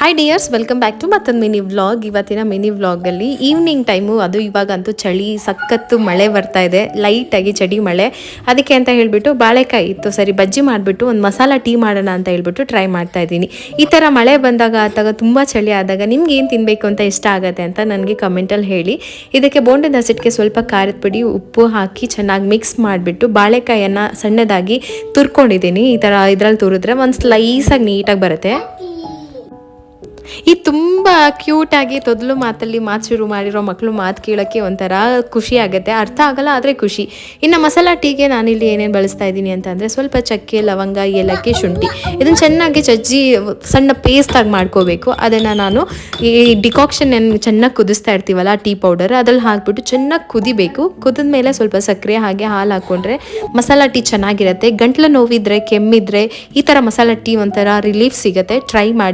Hi dears, welcome back to ಮತ್ತೊಂದು mini vlog. ಇವತ್ತಿನ mini ವ್ಲಾಗಲ್ಲಿ ಈವ್ನಿಂಗ್ ಟೈಮು, ಅದು ಇವಾಗಂತೂ ಚಳಿ ಸಖತ್ತು ಮಳೆ ಬರ್ತಾ ಇದೆ, ಲೈಟಾಗಿ ಚಳಿ ಮಳೆ. ಅದಕ್ಕೆ ಅಂತ ಹೇಳಿಬಿಟ್ಟು ಬಾಳೆಕಾಯಿ ಇತ್ತು, ಸರಿ ಬಜ್ಜಿ ಮಾಡಿಬಿಟ್ಟು ಒಂದು ಮಸಾಲ ಟೀ ಮಾಡೋಣ ಅಂತ ಹೇಳ್ಬಿಟ್ಟು ಟ್ರೈ ಮಾಡ್ತಾ ಇದ್ದೀನಿ. ಈ ಥರ ಮಳೆ ಬಂದಾಗ ಅಥವಾ ತುಂಬ ಚಳಿ ಆದಾಗ ನಿಮ್ಗೆ ಏನು ತಿನ್ನಬೇಕು ಅಂತ ಇಷ್ಟ ಆಗುತ್ತೆ ಅಂತ ನನಗೆ ಕಮೆಂಟಲ್ಲಿ ಹೇಳಿ. ಇದಕ್ಕೆ ಬೋಂಡದ ಹಸಿಟ್ಟಿಗೆ ಸ್ವಲ್ಪ ಖಾರದ ಪುಡಿ, ಉಪ್ಪು ಹಾಕಿ ಚೆನ್ನಾಗಿ ಮಿಕ್ಸ್ ಮಾಡಿಬಿಟ್ಟು ಬಾಳೆಕಾಯನ್ನು ಸಣ್ಣದಾಗಿ ತುರ್ಕೊಂಡಿದ್ದೀನಿ. ಈ ಥರ ಇದರಲ್ಲಿ ತುರಿದ್ರೆ ಒಂದು ಸ್ಲೈಸಾಗಿ ನೀಟಾಗಿ ಬರುತ್ತೆ. ಈ ತುಂಬ ಕ್ಯೂಟಾಗಿ ತೊದಲು ಮಾತಲ್ಲಿ ಮಾತು ಶುರು ಮಾಡಿರೋ ಮಕ್ಕಳು ಮಾತು ಕೇಳೋಕ್ಕೆ ಒಂಥರ ಖುಷಿ ಆಗುತ್ತೆ, ಅರ್ಥ ಆಗಲ್ಲ ಆದರೆ ಖುಷಿ. ಇನ್ನು ಮಸಾಲ ಟೀಗೆ ನಾನಿಲ್ಲಿ ಏನೇನು ಬಳಸ್ತಾ ಇದ್ದೀನಿ ಅಂತಂದರೆ ಸ್ವಲ್ಪ ಚಕ್ಕೆ, ಲವಂಗ, ಏಲಕ್ಕಿ, ಶುಂಠಿ ಇದನ್ನು ಚೆನ್ನಾಗಿ ಚಜ್ಜಿ ಸಣ್ಣ ಪೇಸ್ಟಾಗಿ ಮಾಡ್ಕೋಬೇಕು. ಅದನ್ನು ನಾನು ಈ ಡಿಕಾಕ್ಷನ್ ಏನು ಚೆನ್ನಾಗಿ ಕುದಿಸ್ತಾ ಇರ್ತೀವಲ್ಲ ಟೀ ಪೌಡರ್, ಅದ್ರಲ್ಲಿ ಹಾಕ್ಬಿಟ್ಟು ಚೆನ್ನಾಗಿ ಕುದಿಬೇಕು. ಕುದಿದ ಮೇಲೆ ಸ್ವಲ್ಪ ಸಕ್ಕರೆ ಹಾಗೆ ಹಾಲು ಹಾಕ್ಕೊಂಡ್ರೆ ಮಸಾಲ ಟೀ ಚೆನ್ನಾಗಿರುತ್ತೆ. ಗಂಟ್ಲು ನೋವಿದ್ರೆ, ಕೆಮ್ಮಿದ್ರೆ ಈ ಥರ ಮಸಾಲ ಟೀ ಒಂಥರ ರಿಲೀಫ್ ಸಿಗುತ್ತೆ. ಟ್ರೈ ಮಾಡಿ.